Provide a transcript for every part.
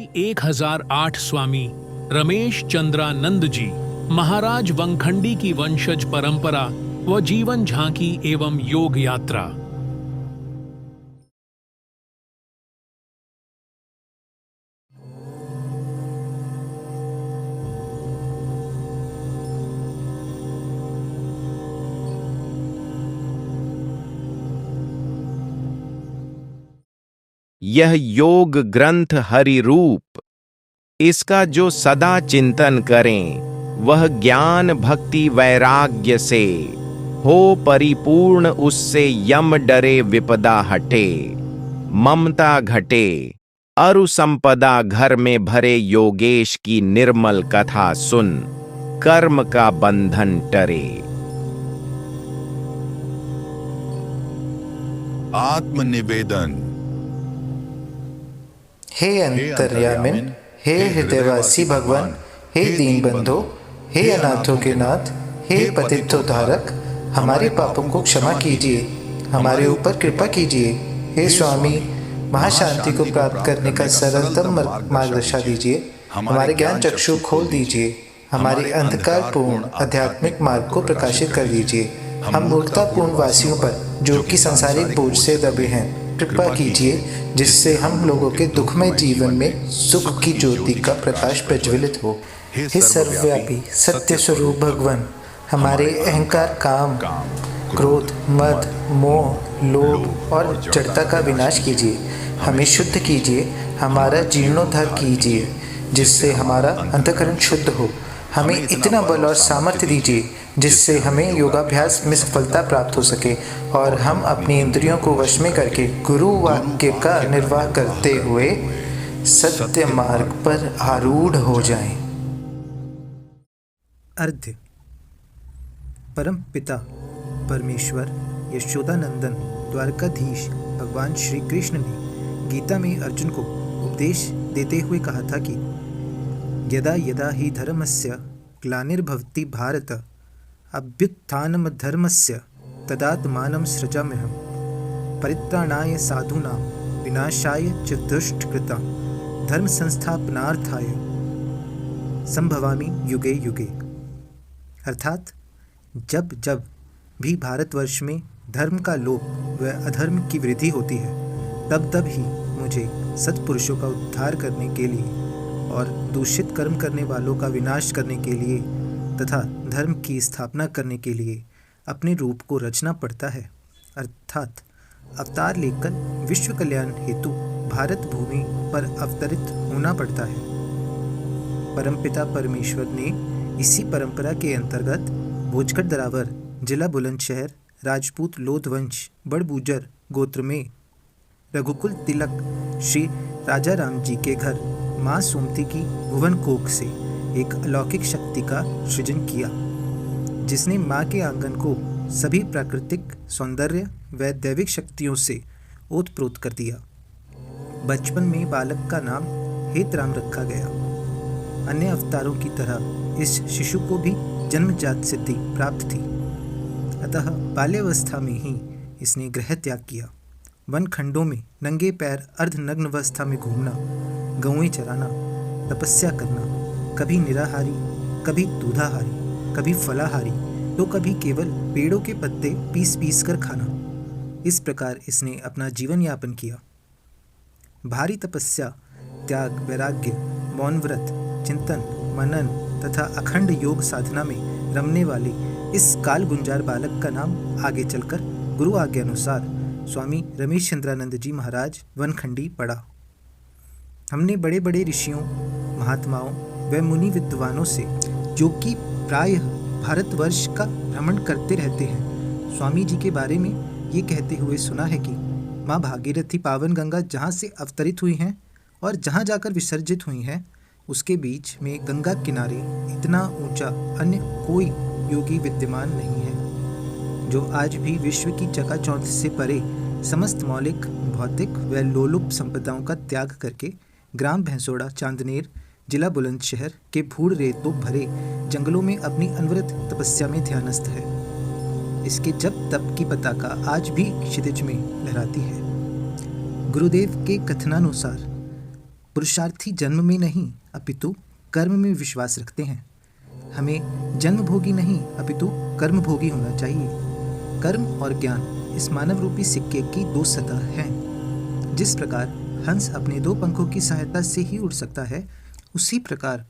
1008 स्वामी रमेश चंद्रानंद जी महाराज वंखंडी की वंशज परंपरा व जीवन झांकी एवं योग यात्रा। यह योग ग्रंथ हरि रूप, इसका जो सदा चिंतन करें वह ज्ञान भक्ति वैराग्य से हो परिपूर्ण, उससे यम डरे विपदा हटे, ममता घटे, अरु संपदा घर में भरे। योगेश की निर्मल कथा सुन, कर्म का बंधन टरे। आत्मनिवेदन। हे अंतर्यामिन, हे हृदयवासी भगवान, हे दीन बंधो, हे अनाथों के नाथ, हे पतितोद्धारक, हमारे पापों को क्षमा कीजिए, हमारे ऊपर कृपा कीजिए। हे स्वामी, महाशांति को प्राप्त करने का सरलतम मार्ग दर्शा दीजिए, हमारे ज्ञान चक्षु खोल दीजिए, हमारे अंधकारपूर्ण आध्यात्मिक मार्ग को प्रकाशित कर दीजिए। हम मूर्खतापूर्ण वासियों पर जो कि सांसारिक बोझ से दबे हैं, कृपा कीजिए, जिससे हम लोगों के दुखमय जीवन में सुख की ज्योति का प्रकाश प्रज्वलित हो। हे सर्वव्यापी सत्य स्वरूप भगवान, हमारे अहंकार, काम, क्रोध, मद, मोह, लोभ और जड़ता का विनाश कीजिए, हमें शुद्ध कीजिए, हमारा जीर्णोद्धार कीजिए, जिससे हमारा अंतःकरण शुद्ध हो। हमें इतना बल और सामर्थ्य दीजिए जिससे हमें योगाभ्यास में सफलता प्राप्त हो सके और हम अपनी इंद्रियों को वश में करके गुरु वाक्य का निर्वाह करते हुए सत्य मार्ग पर आरूढ़ हो जाएं। अर्ध्य। परम पिता परमेश्वर यशोदानंदन द्वारकाधीश भगवान श्री कृष्ण ने गीता में अर्जुन को उपदेश देते हुए कहा था कि यदा यदा हि धर्मस्य ग्लानिर्भवति भारत अभ्युत्थानमधर्मस्य तदात्मानं सृजाम्यहम् परित्राणाय साधूनां विनाशाय च दुष्टकृतां धर्म संस्थापनार्थाय संभवामि युगे युगे। अर्थात जब जब भी भारतवर्ष में धर्म का लोप व अधर्म की वृद्धि होती है, तब तब ही मुझे सत्पुरुषों का उद्धार करने के लिए और दूषित कर्म करने वालों का विनाश करने के लिए तथा धर्म की स्थापना करने के लिए अपने रूप को रचना पड़ता है, अर्थात अवतार लेकर विश्व कल्याण हेतु भारत भूमि पर अवतरित होना पड़ता है। परमपिता परमेश्वर ने इसी परंपरा के अंतर्गत भोजगढ़ दरावर, जिला बुलंदशहर, राजपूत लोध वंश बड़बूजर गोत्र में रघुकुल तिलक श्री राजा राम जी के घर माँ सोमती की भुवन कोख से एक अलौकिक शक्ति का सृजन किया, जिसने माँ के आंगन को सभी प्राकृतिक सौंदर्य व दैविक शक्तियों से ओतप्रोत कर दिया। बचपन में बालक का नाम हेतराम रखा गया। अन्य अवतारों की तरह इस शिशु को भी जन्मजात सिद्धि प्राप्त थी, अतः बाल्यावस्था में ही इसने गृह त्याग किया। वन खंडों में नंगे पैर अर्धनग्न अवस्था में घूमना, गौएं चराना, तपस्या करना, कभी निराहारी, कभी दूधाहारी, कभी फलाहारी, तो कभी केवल पेड़ों के पत्ते पीस पीस कर खाना, इस प्रकार इसने अपना जीवन यापन किया। भारी तपस्या, त्याग, वैराग्य, मौन व्रत, चिंतन, मनन तथा अखंड योग साधना में रमने वाले इस काल गुंजार बालक का नाम आगे चलकर गुरु आज्ञा अनुसार स्वामी रमेश चंद्रानंद जी महाराज वनखंडी पड़ा। हमने बड़े बड़े ऋषियों, महात्माओं व मुनि विद्वानों से, जो कि प्रायः भारतवर्ष का भ्रमण करते रहते हैं, स्वामी जी के बारे में ये कहते हुए सुना है कि माँ भागीरथी पावन गंगा जहाँ से अवतरित हुई हैं और जहाँ जाकर विसर्जित हुई हैं, उसके बीच में गंगा किनारे इतना ऊंचा अन्य कोई योगी विद्यमान नहीं है, जो आज भी विश्व की चकाचौंध से परे समस्त मौलिक, भौतिक व लोलुप संपदाओं का त्याग करके ग्राम भैंसोड़ा, चांदनेर, जिला बुलंदशहर के भूड़ रेतों भरे जंगलों में अपनी अनवरत तपस्या में ध्यानस्थ है। इसके जप तप की पताका आज भी क्षितिज में लहराती है। गुरुदेव के कथनानुसार पुरुषार्थी जन्म में नहीं अपितु कर्म में विश्वास रखते हैं। हमें जन्मभोगी नहीं अपितु कर्मभोगी होना चाहिए। कर्म और ज्ञान इस मानव रूपी सिक्के की दो सतह हैं। जिस प्रकार हंस अपने दो पंखों की सहायता से ही उड़ सकता है, उसी प्रकार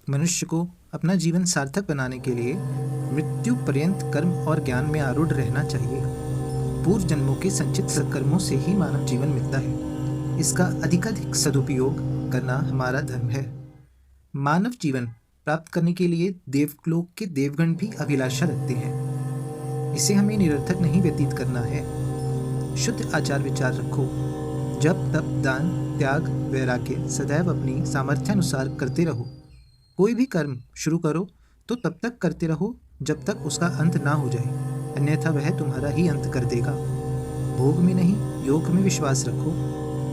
मनुष्य को अपना जीवन सार्थक बनाने के लिए मृत्यु पर्यंत कर्म और ज्ञान में आरूढ़ रहना चाहिए। पूर्व जन्मों के संचित सत्कर्मों से ही मानव जीवन मिलता है। इसका अधिकाधिक सदुपयोग करना हमारा धर्म है। मानव जीवन प्राप्त करने के लिए देवलोक के देवगण भी अभिलाषा रखते हैं। इसे हमें निरर्थक नहीं व्यतीत करना है। शुद्ध आचार विचार रखो। जब तप दान त्याग वैराग्य सदैव अपनी सामर्थ्यानुसार करते रहो। कोई भी कर्म शुरू करो तो तब तक करते रहो जब तक उसका अंत ना हो जाए, अन्यथा वह तुम्हारा ही अंत कर देगा। भोग में नहीं योग में विश्वास रखो।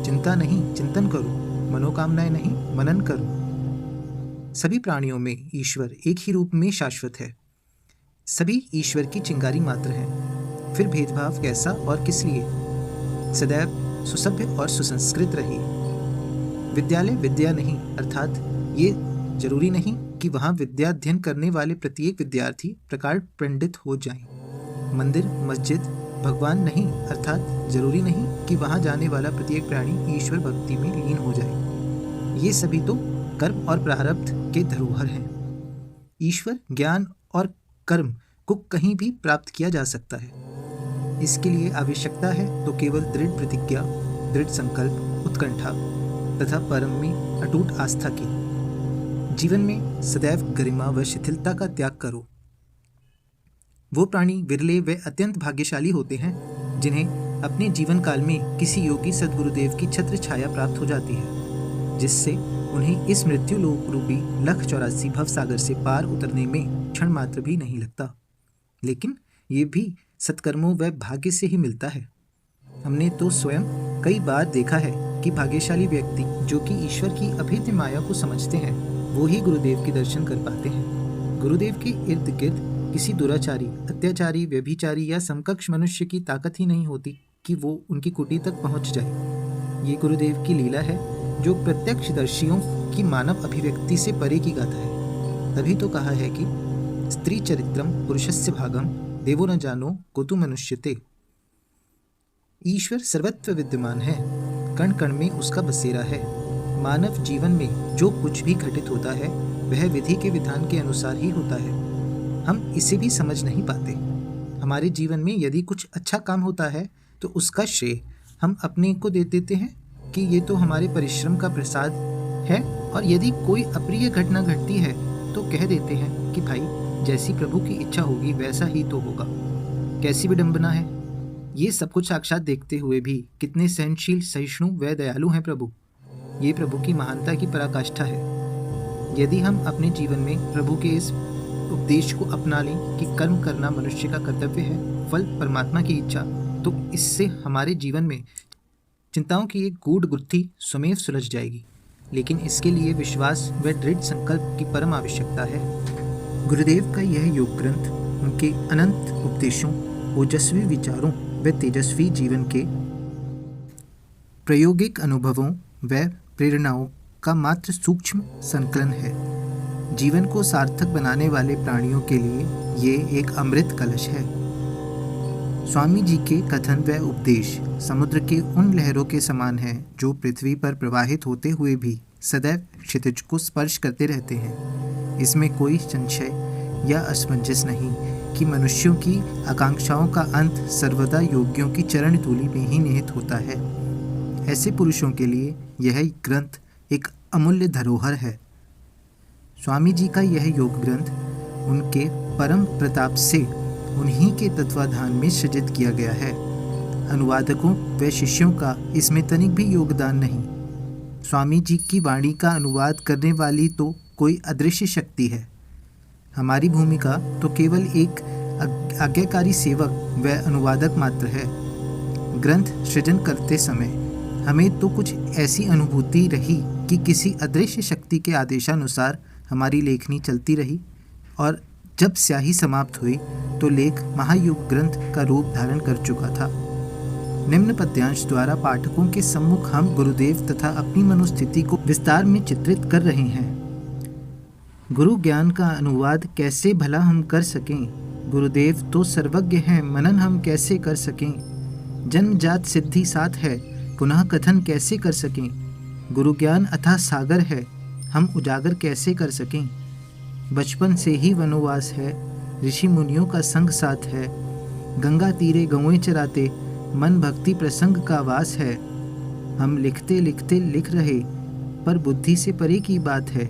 चिंता नहीं चिंतन करो। मनोकामनाएं नहीं मनन करो। सभी प्राणियों में ईश्वर एक ही रूप में शाश्वत है। सभी ईश्वर की चिंगारी मात्र हैं। फिर भेदभाव कैसा और किस लिए? सदैव सुसभ्य और सुसंस्कृत रहिए। विद्यालय विद्या नहीं, अर्थात ये जरूरी नहीं कि वहाँ विद्याध्ययन करने वाले प्रत्येक विद्यार्थी प्रकार पंडित हो जाएं। मंदिर मस्जिद भगवान नहीं, अर्थात जरूरी नहीं कि वहाँ जाने वाला प्रत्येक प्राणी ईश्वर भक्ति में लीन हो जाए। ये सभी तो कर्म और प्रारब्ध के धरोहर हैं। ईश्वर ज्ञान और कर्म को कहीं भी प्राप्त किया जा सकता है। इसके लिए आवश्यकता है तो केवल दृढ़ प्रतिज्ञा, दृढ़ संकल्प, उत्कंठा तथा परम में अटूट आस्था की। जीवन में सदैव गरिमा व शिथिलता का त्याग करो। वो प्राणी विरले व अत्यंत भाग्यशाली होते हैं जिन्हें अपने जीवन काल में किसी योगी सद्गुरुदेव की छत्र छाया प्राप्त हो जाती है, जिससे उन्हें इस मृत्यु लोक रूपी लख 84 भवसागर से पार उतरने में क्षण मात्र भी नहीं लगता। लेकिन ये भी सत्कर्मों व भाग्य से ही मिलता है। हमने तो स्वयं कई बार देखा है कि भाग्यशाली व्यक्ति जो कि ईश्वर की अभेद्य माया को समझते हैं, वो ही गुरुदेव के दर्शन कर पाते हैं। गुरुदेव के इर्द गिर्द किसी दुराचारी, अत्याचारी, व्यभिचारी या समकक्ष मनुष्य की ताकत ही नहीं होती कि वो उनकी कुटी तक पहुंच जाए। ये गुरुदेव की लीला है जो प्रत्यक्षदर्शियों की मानव अभिव्यक्ति से परे की गाथा है। तभी तो कहा है कि स्त्री चरित्रम पुरुषस्य भागम देवो न जानो कोतु मनुष्यते। ईश्वर सर्वत्र विद्यमान है, कण कण में उसका बसेरा है। मानव जीवन में जो कुछ भी घटित होता है वह विधि के विधान के अनुसार ही होता है। हम इसे भी समझ नहीं पाते। हमारे जीवन में यदि कुछ अच्छा काम होता है तो उसका श्रेय हम अपने को दे देते हैं कि ये तो हमारे परिश्रम का प्रसाद है, और यदि कोई अप्रिय घटना घटती है तो कह देते हैं कि भाई जैसी प्रभु की इच्छा होगी वैसा ही तो होगा। कैसी विडंबना है। ये सब कुछ साक्षात देखते हुए भी कितने सहनशील, सहिष्णु व दयालु हैं प्रभु। ये प्रभु की महानता की पराकाष्ठा है। यदि हम अपने जीवन में प्रभु के इस उपदेश को अपना लें कि कर्म करना मनुष्य का कर्तव्य है, फल परमात्मा की इच्छा, तो इससे हमारे जीवन में चिंताओं की एक गूढ़ गुत्थी स्वमेव सुलझ जाएगी। लेकिन इसके लिए विश्वास व दृढ़ संकल्प की परम आवश्यकता है। गुरुदेव का यह योग ग्रंथ उनके अनंत उपदेशों, ओजस्वी विचारों व तेजस्वी जीवन के प्रायोगिक अनुभवों व प्रेरणाओं का मात्र सूक्ष्म संकलन है। जीवन को सार्थक बनाने वाले प्राणियों के लिए ये एक अमृत कलश है। स्वामी जी के कथन व उपदेश समुद्र के उन लहरों के समान है जो पृथ्वी पर प्रवाहित होते हुए भी सदैव क्षितिज को स्पर्श करते रहते हैं। इसमें कोई संशय या असमंजस नहीं कि मनुष्यों की आकांक्षाओं का अंत सर्वदा योगियों की चरण धूलि में ही निहित होता है। ऐसे पुरुषों के लिए यह ग्रंथ एक अमूल्य धरोहर है। स्वामी जी का यह योग ग्रंथ उनके परम प्रताप से उन्हीं के तत्वाधान में सृजित किया गया है। अनुवादकों व शिष्यों का इसमें तनिक भी योगदान नहीं। स्वामी जी की वाणी का अनुवाद करने वाली तो कोई अदृश्य शक्ति है। हमारी भूमिका तो केवल एक आज्ञाकारी सेवक व अनुवादक मात्र है। ग्रंथ सृजन करते समय हमें तो कुछ ऐसी अनुभूति रही कि किसी अदृश्य शक्ति के आदेशानुसार हमारी लेखनी चलती रही, और जब स्याही समाप्त हुई तो लेख महायुग ग्रंथ का रूप धारण कर चुका था। निम्न पद्यांश द्वारा पाठकों के सम्मुख हम गुरुदेव तथा अपनी मनोस्थिति को विस्तार में चित्रित कर रहे हैं। गुरु ज्ञान का अनुवाद कैसे भला हम कर सकें? गुरुदेव तो सर्वज्ञ हैं, मनन हम कैसे कर सकें? जन्मजात सिद्धि साथ है, पुनः कथन कैसे कर सकें? गुरु ज्ञान अथाह सागर है, हम उजागर कैसे कर सकें? बचपन से ही वनवास है, ऋषि मुनियों का संग साथ है। गंगा तीरे गौएं चराते, मन भक्ति प्रसंग का वास है। हम लिखते लिखते लिख रहे, पर बुद्धि से परे की बात है।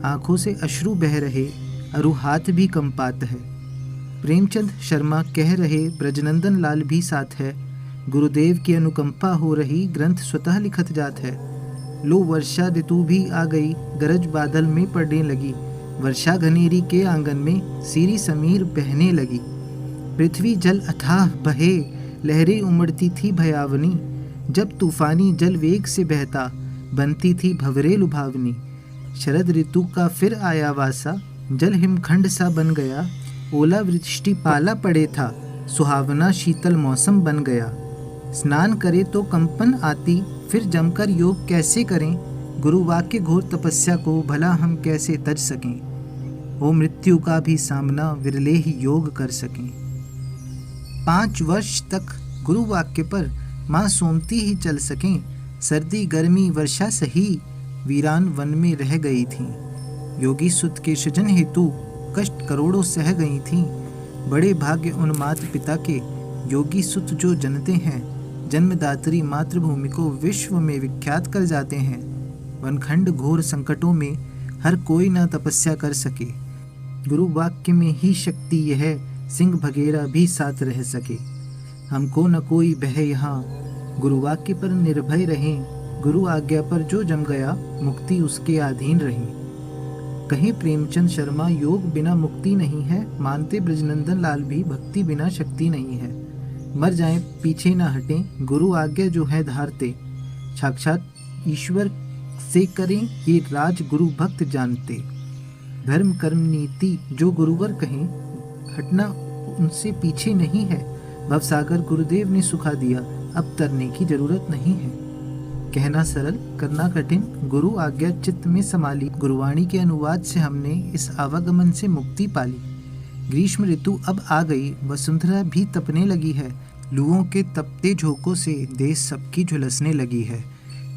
आंखों से अश्रु बह रहे, अरु हाथ भी कंपात है। प्रेमचंद शर्मा कह रहे, ब्रजनंदन लाल भी साथ है। गुरुदेव की अनुकंपा हो रही, ग्रंथ स्वतः लिखत जात है। लो वर्षा ऋतु भी आ गई, गरज बादल में पड़ने लगी। वर्षा घनेरी के आंगन में सीरी समीर बहने लगी। पृथ्वी जल अथाह बहे, लहरें उमड़ती थी भयावनी। जब तूफानी जल वेग से बहता, बनती थी भंवरे लुभावनी। शरद ऋतु का फिर आया वासा, जल हिमखंड सा बन गया। ओला वृष्टि पाला पड़े था, सुहावना शीतल मौसम बन गया। स्नान करे तो कंपन आती, फिर जमकर योग कैसे करें? गुरु वाक्य घोर तपस्या को भला हम कैसे तज सकें? हो मृत्यु का भी सामना, विरले ही योग कर सकें। 5 वर्ष तक गुरु वाक्य पर माँ सोमती ही चल सकें। सर्दी गर्मी वर्षा सही, वीरान वन में रह गई थीं। योगी सुत के सृजन हेतु कष्ट करोड़ों सह गई थीं। बड़े भाग्य उन माता पिता के, योगी सुत जो जनते हैं। जन्मदात्री मातृभूमि को विश्व में विख्यात कर जाते हैं। वनखंड घोर संकटों में हर कोई न तपस्या कर सके। गुरु वाक्य में ही शक्ति यह, सिंह भगेरा भी साथ रह सके। हमको न कोई बह यहाँ, गुरु वाक्य पर निर्भय रहें। गुरु आज्ञा पर जो जम गया, मुक्ति उसके अधीन रही। कहीं प्रेमचंद शर्मा, योग बिना मुक्ति नहीं है। मानते ब्रजनंदन लाल भी, भक्ति बिना शक्ति नहीं है। मर जाएं पीछे न हटें, गुरु आज्ञा जो है धारते। साक्षात ईश्वर से करें ये राज, गुरु भक्त जानते। धर्म कर्म नीति जो गुरुवर कहें, हटना उनसे पीछे नहीं है। भवसागर गुरुदेव ने सुखा दिया, अब तरने की जरूरत नहीं है। कहना सरल करना कठिन, गुरु आज्ञा चित्त में समाली। गुरुवाणी के अनुवाद से हमने इस आवागमन से मुक्ति पाली। ग्रीष्म ऋतु अब आ गई, वसुंधरा भी तपने लगी है। लुओं के तपते झोंकों से देश सबकी झुलसने लगी है।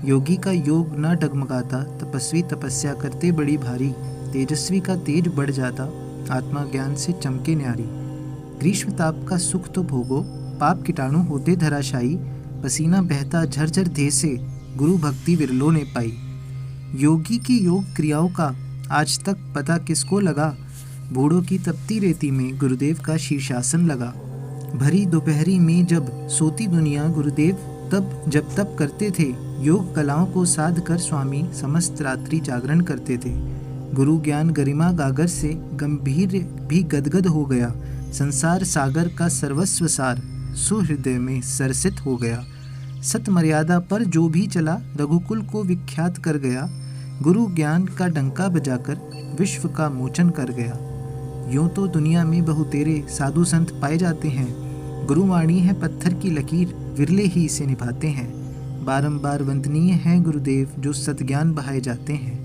योगी का योग न डगमगाता, तपस्वी तपस्या करते बड़ी भारी। तेजस्वी का तेज बढ़ जाता, आत्मा ज्ञान से चमके न्यारी। ग्रीष्म ताप का सुख तो भोगो, पाप कीटाणु होते धराशायी। पसीना बहता झरझर देह से, गुरु भक्ति विरलों ने पाई। योगी की योग क्रियाओं का आज तक पता किसको लगा। बूढ़ों की तपती रेती में गुरुदेव का शीर्षासन लगा। भरी दोपहरी में जब सोती दुनिया, गुरुदेव तब जब तप करते थे। योग कलाओं को साध कर स्वामी समस्त रात्रि जागरण करते थे। गुरु ज्ञान गरिमा गागर से गंभीर भी गदगद हो गया। संसार सागर का सर्वस्व सार सुहृदय में सरसित हो गया। सत मर्यादा पर जो भी चला, रघुकुल को विख्यात कर गया। गुरु ज्ञान का डंका बजाकर विश्व का मोचन कर गया। यूं तो दुनिया में बहुतेरे साधु संत पाए जाते हैं। गुरुवाणी है पत्थर की लकीर, विरले ही इसे निभाते हैं। बारंबार वंदनीय हैं गुरुदेव, जो सतज्ञान बहाए जाते हैं।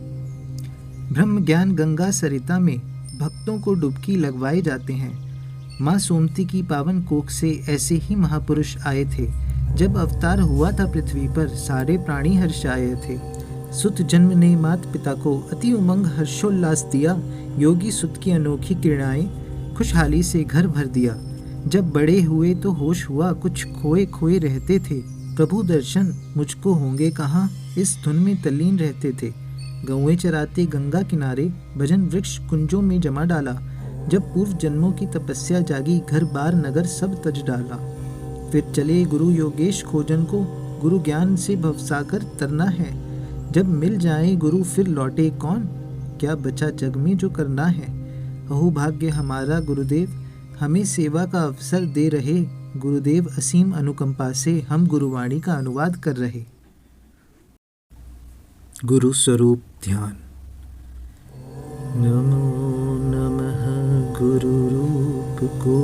ब्रह्म ज्ञान गंगा सरिता में भक्तों को डुबकी लगवाए जाते हैं। माँ सोमती की पावन कोख से ऐसे ही महापुरुष आए थे। जब अवतार हुआ था पृथ्वी पर, सारे प्राणी हर्षाये थे। सुत जन्म ने मात पिता को अति उमंग हर्षोल्लास दिया। योगी सुत की अनोखी किरणाएं खुशहाली से घर भर दिया। जब बड़े हुए तो होश हुआ, कुछ खोए खोए रहते थे। प्रभु दर्शन मुझको होंगे कहाँ, इस धुन में तल्लीन रहते थे। गौएं चराते गंगा किनारे, भजन वृक्ष कुंजों में जमा डाला। जब पूर्व जन्मों की तपस्या जागी, घर बार नगर सब तज डाला। फिर चले गुरु योगेश खोजन को, गुरु ज्ञान से भवसागर तरना है। जब मिल जाए गुरु फिर लौटे कौन, क्या बचा जग में जो करना है। अहो भाग्य हमारा गुरुदेव, हमें सेवा का अवसर दे रहे। गुरुदेव असीम अनुकंपा से हम गुरुवाणी का अनुवाद कर रहे। गुरु स्वरूप ध्यान। नमो नमः गुरु रूप को,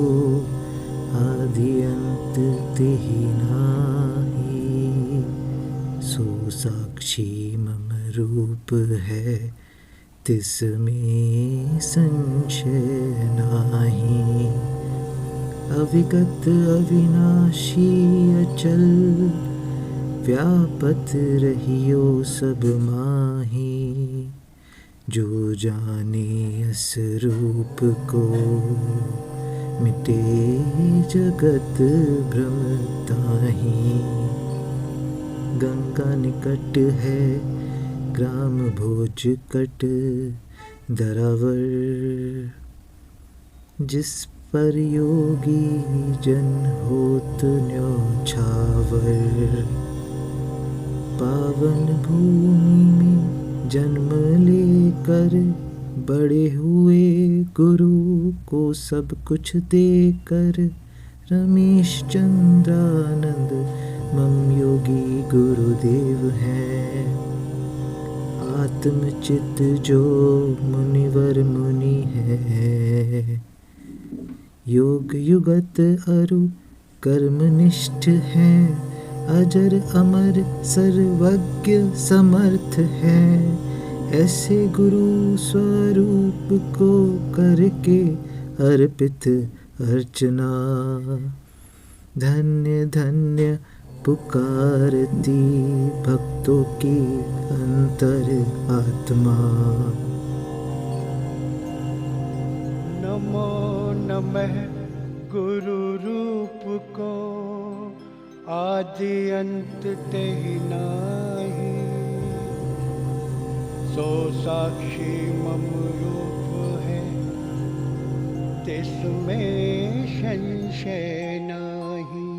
आदि अंत तेहि नाथ। साक्षी मम रूप है, तिसमें संशय नाही। अविगत अविनाशी अचल, व्यापत रहियो सब माही। जो जाने अस रूप को, मिटे जगत भ्रम ताहि। गंगा निकट है, ग्राम भोज कट दरावर। जिस पर योगी जन होत न्योछावर। पावन भूमि में जन्म लेकर, बड़े हुए गुरु को सब कुछ देकर। रमेश चंद्रानंद मम योगी गुरुदेव हैं। आत्मचित जो मुनिवर मुनि है, योग युगत अरु कर्मनिष्ठ हैं। अजर अमर सर्वज्ञ समर्थ हैं। ऐसे गुरु स्वरूप को करके अर्पित अर्चना। धन्य धन्य पुकारती भक्तों की अंतर आत्मा। नमो नमः गुरु रूप को, आदि अंत तेहि नाही। सो साक्षी मम रूप है, तिसमें संशय नाही।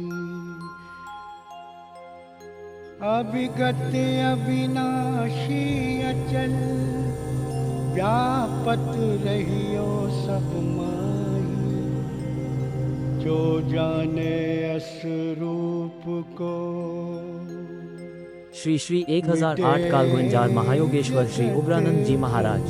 अविगत अविनाशी अचल, व्यापत रहियो सब माही। जो जाने अस रूप को, श्री श्री 1008 काल गुंजार महायोगेश्वर श्री उग्रानंद जी महाराज।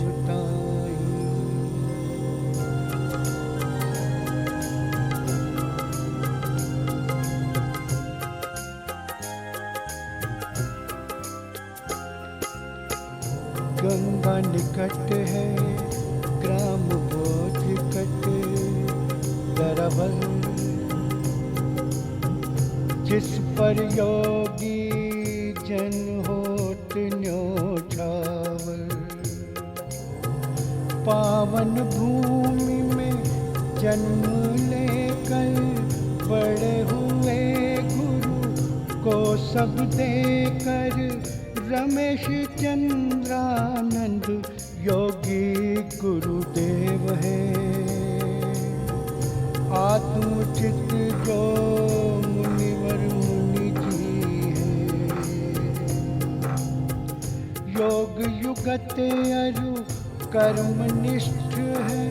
गंगा निकट है, ग्राम भोज कट दरबल। जिस पर योगी जन होत न्योछावर। पावन भूमि में जन्म लेकर, बड़े हुए गुरु को सब देकर। रमेश चंद्रानंद योगी गुरुदेव है। आत्मचित जो मुनिवर मुनि जी है। योग युगत अरु कर्मनिष्ठ है।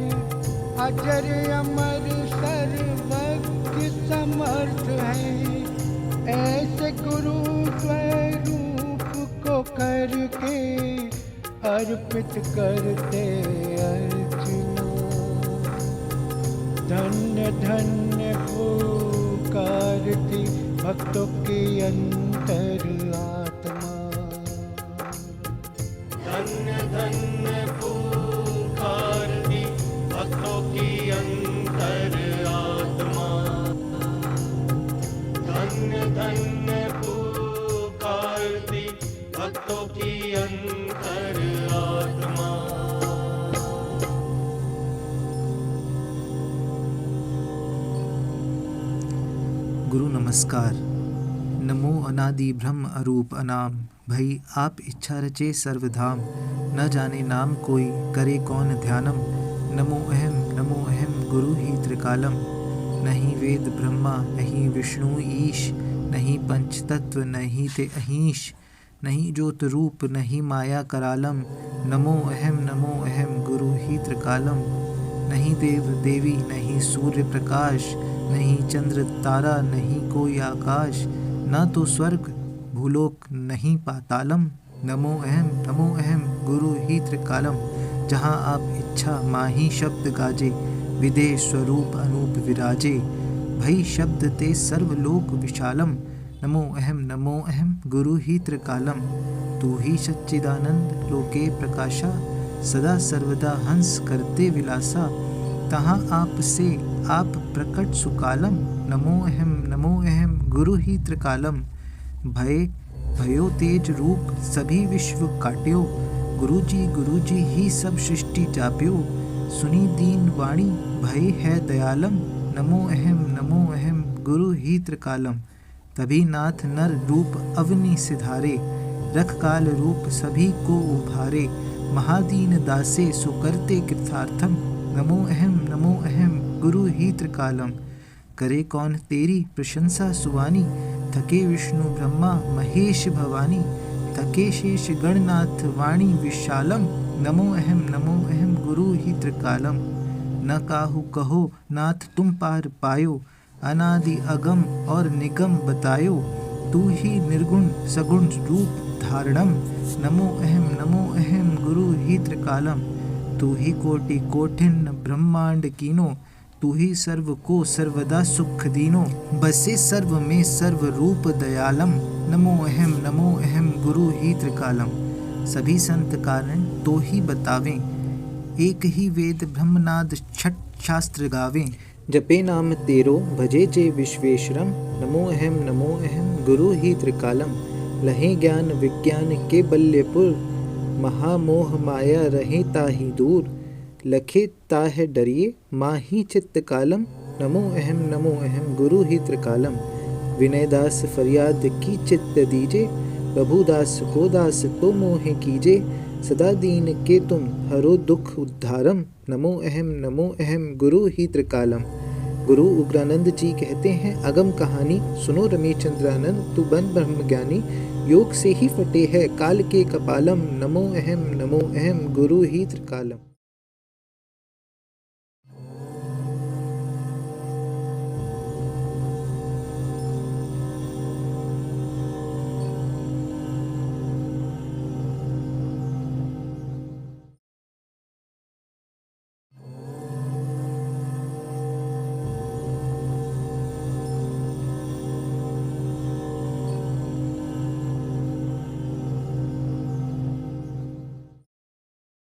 अजर अमर सर्वज्ञ समर्थ है। ऐसे गुरु स्वरूप को करके अर्पित करते अर्चना। धन्य धन्य पुकारती भक्तों की अंतर आत्मा। धन्य धन्य पुकारती भक्तों की अंतर आत्मा। धन्य धन्य पुकारती भक्तों की अंतर आत्मा। गुरु नमस्कार। नमो अनादि ब्रह्म अरूप अनाम। भई आप इच्छा रचे सर्वधाम। न जाने नाम कोई करे कौन ध्यानम। नमो अहम गुरु ही त्रिकालम। नहीं वेद ब्रह्मा नहीं विष्णु ईश। नहीं पंच तत्व नहीं ते अहीश। नहीं ज्योत रूप नहीं माया करालम। नमो अहम गुरु ही त्रिकालम। नहीं देव देवी नहीं सूर्य प्रकाश। नहीं चंद्र तारा नहीं कोई आकाश। ना तो स्वर्ग भूलोक नहीं पातालम। नमो अहम गुरु ही त्रिकालम। जहाँ आप इच्छा माही शब्द गाजे। विदेह स्वरूप अनूप विराजे। भई शब्द ते सर्वलोक विशालम। नमो अहम गुरु ही त्रिकालम। तू ही सच्चिदानंद लोके प्रकाशा, सदा सर्वदा हंस करते विलासा। तहाँ आप से आप प्रकट सुकालम, नमो अहम गुरु ही त्रिकालम। भय भयो तेज रूप सभी विश्व काट्यो, गुरु जी ही सब सृष्टि जाप्यो। सुनी दीन वाणी भय है दयालम, नमो अहम गुरु ही त्रिकालम। तभी नाथ नर रूप अवनी सिधारे, रख काल रूप सभी को उभारे। महादीन दासे सुकरते कृतार्थम, नमो अहम गुरु ही त्रिकालम। करे कौन तेरी प्रशंसा सुवानी, थके विष्णु ब्रह्मा महेश भवानी। थके शेष गणनाथ वाणी विशालम, नमो अहम गुरु ही त्रिकालम। न काहू कहो नाथ तुम पार पायो, अनादि अगम और निगम बतायो। तू ही निर्गुण सगुण रूप धारणम, नमो अहम गुरु ही त्रिकालम। तू ही कोटि कोटिन ब्रह्मांड कीनो, तू ही सर्व को सर्वदा सुख दीनो। बसे सर्व में सर्व रूप दयालम, नमो अहम गुरु ही त्रिकालम। सभी संत कारण तो ही बतावें, एक ही वेद ब्रह्मनाद छठ शास्त्र गावें। जपे नाम तेरो भजे जे विश्वेश्वरम, नमो अहम गुरु ही त्रिकालम। लहे ज्ञान विज्ञान के बल्यपुर, महामोह माया रहे ताहि दूर। लखे ताह डरिए माही चित्त कालम, नमो अहम गुरु ही त्रिकालम। विनय दास फरियाद की चित्त दीजे, प्रभु दास को दास तो मोहे कीजे। सदा दीन के तुम हरो दुख उद्धारम, नमो अहम गुरु ही त्रिकालम। गुरु उग्रानंद जी कहते हैं, अगम कहानी सुनो रमेश चंद्रानंद, तू बन ब्रह्म ज्ञानी। योग से ही फटे है काल के कपालम, नमो अहम गुरु ही त्रिकालम।